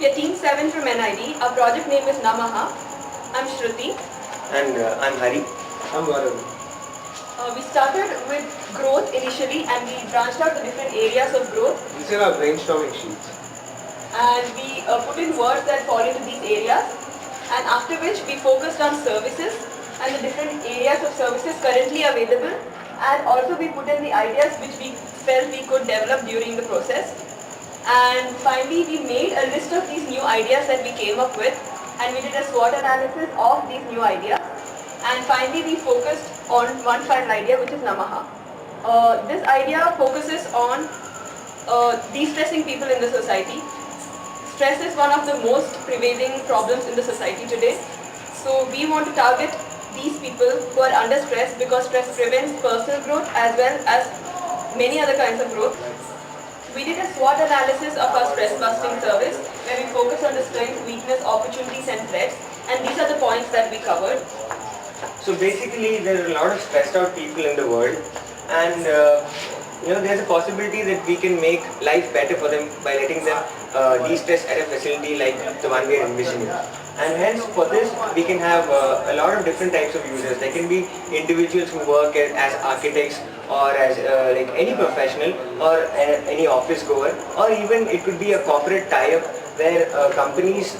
We are Team 7 from NID. Our project name is Namaha. I'm Shruti. And I'm Hari. I'm Varun. We started with growth initially and we branched out to different areas of growth. These are our brainstorming sheets. And we put in words that fall into these areas. And after which we focused on services and the different areas of services currently available. And also we put in the ideas which we felt we could develop during the process. And finally we made a list of these new ideas that we came up with. And we did a SWOT analysis of these new ideas. And finally we focused on one final idea, which is Namaha. This idea focuses on de-stressing people in the society. Stress is one of the most prevailing problems in the society today. So we want to target these people who are under stress because stress prevents personal growth as well as many other kinds of growth. We did a SWOT analysis of our stress busting service where we focus on the strengths, weakness, opportunities and threats, and these are the points that we covered. So basically there are a lot of stressed out people in the world, and there's a possibility that we can make life better for them by letting them de-stress at a facility like the one we are envisioning. And hence for this we can have a lot of different types of users. There can be individuals who work as architects or as like any professional or any office goer, or even it could be a corporate tie-up where companies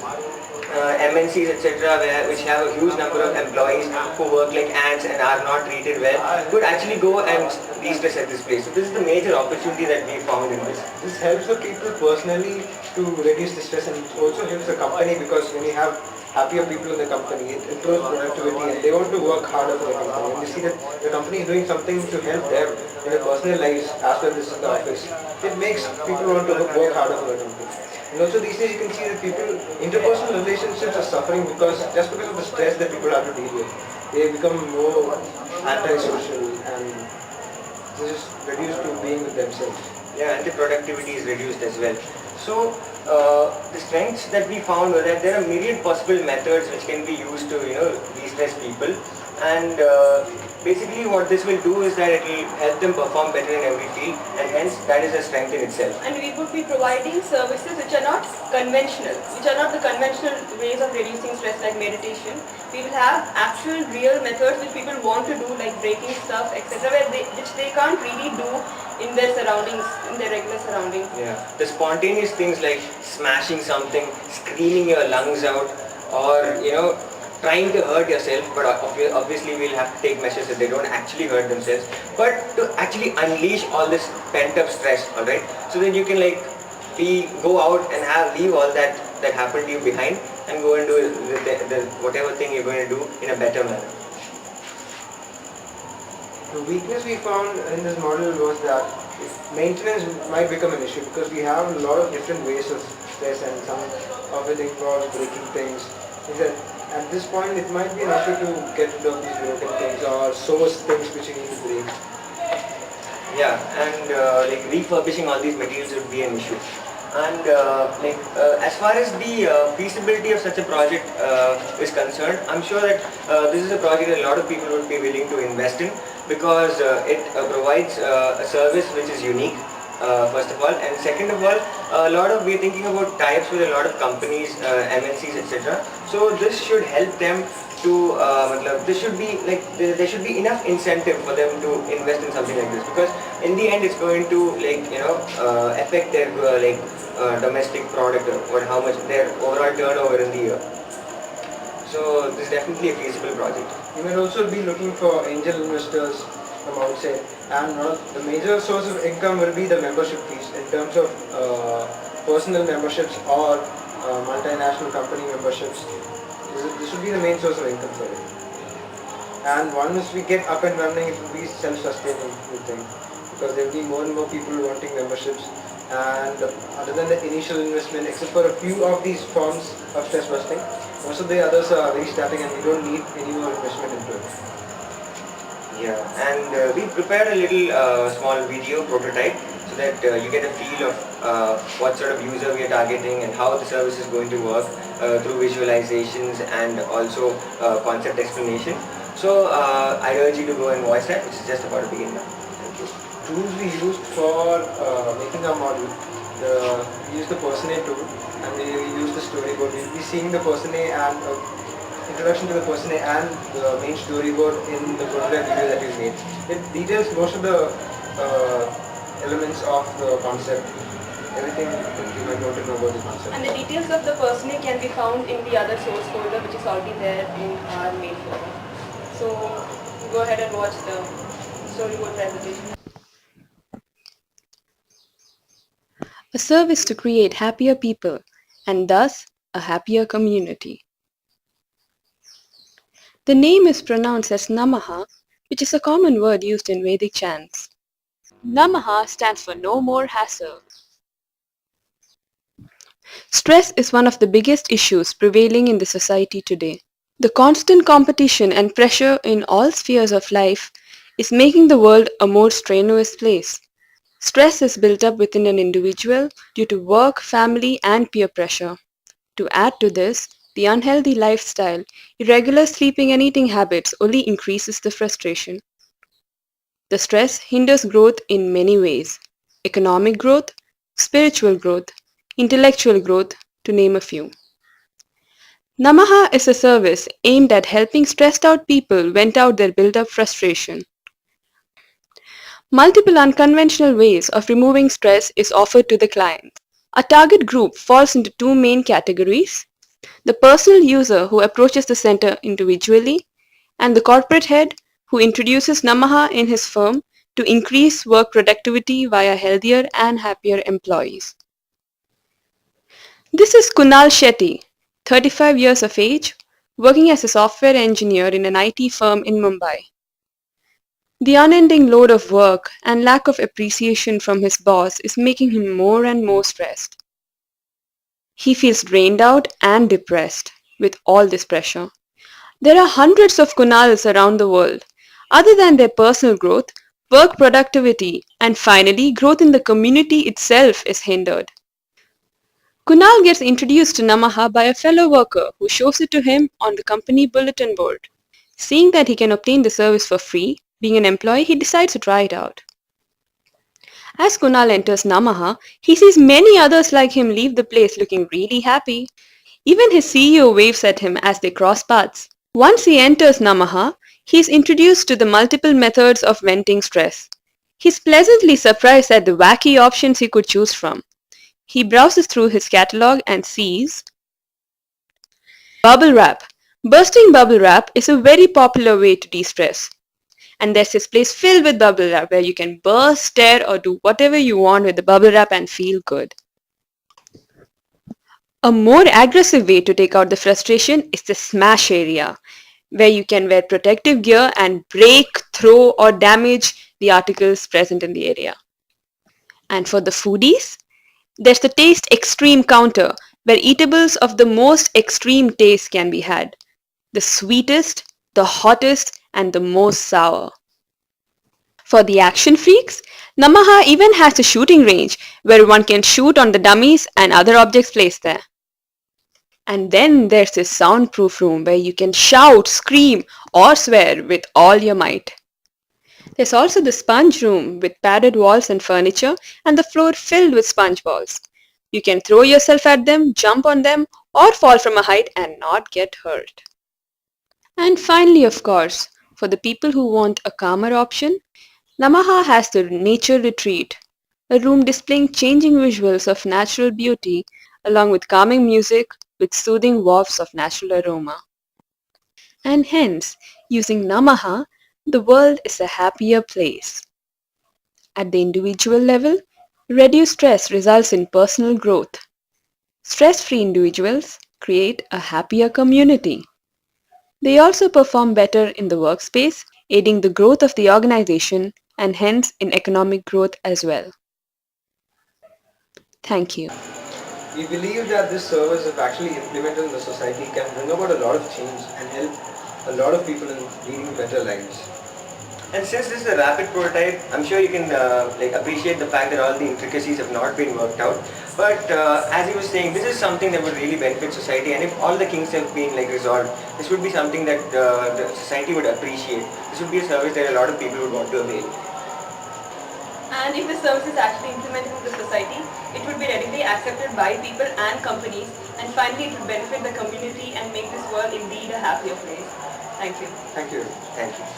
MNCs etc. which have a huge number of employees who work like ants and are not treated well could actually go and de-stress at this place. So this is the major opportunity that we found in this. This helps the people personally to reduce the stress, and it also helps the company because when you have happier people in the company, it improves productivity and they want to work harder for the company. When you see that the company is doing something to help them in their personal lives as well as in the office, it makes people want to work harder for the company. And also these days you can see that interpersonal relationships are suffering because of the stress that people have to deal with. They become more antisocial and they're just reduced to being with themselves. Yeah, and the productivity is reduced as well. So the strengths that we found were that there are myriad possible methods which can be used to de-stress people, and basically what this will do is that it will help them perform better in every field, and hence that is a strength in itself. And we would be providing services which are not conventional, which are not the conventional ways of reducing stress like meditation. We will have actual real methods which people want to do, like breaking stuff, etc., which they can't really do in their surroundings, in their regular surroundings. Yeah, the spontaneous things like smashing something, screaming your lungs out, or trying to hurt yourself, but obviously we'll have to take measures that they don't actually hurt themselves, but to actually unleash all this pent up stress, alright, so that you can go out and leave all that happened to you behind and go and do the whatever thing you're going to do in a better manner. The weakness we found in this model was that maintenance might become an issue because we have a lot of different ways of stress and some of it involves breaking things. At this point it might be an issue to get rid of these broken things or source things which you need to break. Yeah, and refurbishing all these materials would be an issue. And as far as the feasibility of such a project is concerned, I'm sure that this is a project that a lot of people would be willing to invest in because it provides a service which is unique. First of all, and second of all, we're thinking about tie-ups with a lot of companies, MNCs, etc. So this should help them to, there should be enough incentive for them to invest in something like this, because in the end it's going to affect their domestic product or how much their overall turnover in the year. So this is definitely a feasible project. You may also be looking for angel investors from outside, and the major source of income will be the membership fees in terms of personal memberships or multinational company memberships. This should be the main source of income for it. And once we get up and running, it will be self-sustaining, we think, because there will be more and more people wanting memberships. And other than the initial investment, except for a few of these forms of stress busting, most of the others are very static and we don't need any more investment into it. Yeah, and we prepared a little small video prototype so that you get a feel of what sort of user we are targeting and how the service is going to work through visualizations and also concept explanation. So I urge you to go and watch that, which is just about to begin now. Thank you. Tools we used for making our model, we used the Personate tool and we used the storyboard. We'll be seeing the person A and introduction to the person A and the main storyboard in the prototype video that we made. It details most of the elements of the concept, everything you might want to know about the concept. And the details of the person can be found in the other source folder which is already there in our main folder. So go ahead and watch the storyboard presentation. A service to create happier people and thus a happier community. The name is pronounced as Namaha, which is a common word used in Vedic chants. Namaha stands for no more hassle. Stress is one of the biggest issues prevailing in the society today. The constant competition and pressure in all spheres of life is making the world a more strenuous place. Stress is built up within an individual due to work, family, and peer pressure. To add to this, the unhealthy lifestyle, irregular sleeping and eating habits only increases the frustration. The stress hinders growth in many ways: economic growth, spiritual growth, intellectual growth, to name a few. Namaha is a service aimed at helping stressed out people vent out their built-up frustration. Multiple unconventional ways of removing stress is offered to the client. A target group falls into two main categories: the personal user who approaches the center individually, and the corporate head who introduces Namaha in his firm to increase work productivity via healthier and happier employees. This is Kunal Shetty, 35 years of age, working as a software engineer in an IT firm in Mumbai. The unending load of work and lack of appreciation from his boss is making him more and more stressed. He feels drained out and depressed with all this pressure. There are hundreds of Kunals around the world. Other than their personal growth, work productivity, and finally growth in the community itself is hindered. Kunal gets introduced to Namaha by a fellow worker who shows it to him on the company bulletin board. Seeing that he can obtain the service for free, being an employee, he decides to try it out. As Kunal enters Namaha, he sees many others like him leave the place looking really happy. Even his CEO waves at him as they cross paths. Once he enters Namaha, he is introduced to the multiple methods of venting stress. He is pleasantly surprised at the wacky options he could choose from. He browses through his catalog and sees bubble wrap. Bursting bubble wrap is a very popular way to de-stress. And there's this place filled with bubble wrap where you can burst, stare, or do whatever you want with the bubble wrap and feel good. A more aggressive way to take out the frustration is the smash area, where you can wear protective gear and break, throw, or damage the articles present in the area. And for the foodies, there's the taste extreme counter, where eatables of the most extreme taste can be had. The sweetest, the hottest, and the most sour. For the action freaks, Namaha even has a shooting range where one can shoot on the dummies and other objects placed there. And then there's this soundproof room where you can shout, scream, or swear with all your might. There's also the sponge room with padded walls and furniture and the floor filled with sponge balls. You can throw yourself at them, jump on them, or fall from a height and not get hurt. And finally, of course, for the people who want a calmer option, Namaha has the Nature Retreat, a room displaying changing visuals of natural beauty along with calming music with soothing wafts of natural aroma. And hence, using Namaha, the world is a happier place. At the individual level, reduced stress results in personal growth. Stress-free individuals create a happier community. They also perform better in the workspace, aiding the growth of the organization and hence in economic growth as well. Thank you. We believe that this service, if actually implemented in the society, can bring about a lot of change and help a lot of people in leading better lives. And since this is a rapid prototype, I'm sure you can appreciate the fact that all the intricacies have not been worked out. But as he was saying, this is something that would really benefit society, and if all the kinks have been resolved, this would be something that the society would appreciate. This would be a service that a lot of people would want to avail. And if this service is actually implemented in the society, it would be readily accepted by people and companies, and finally it would benefit the community and make this world indeed a happier place. Thank you. Thank you. Thank you.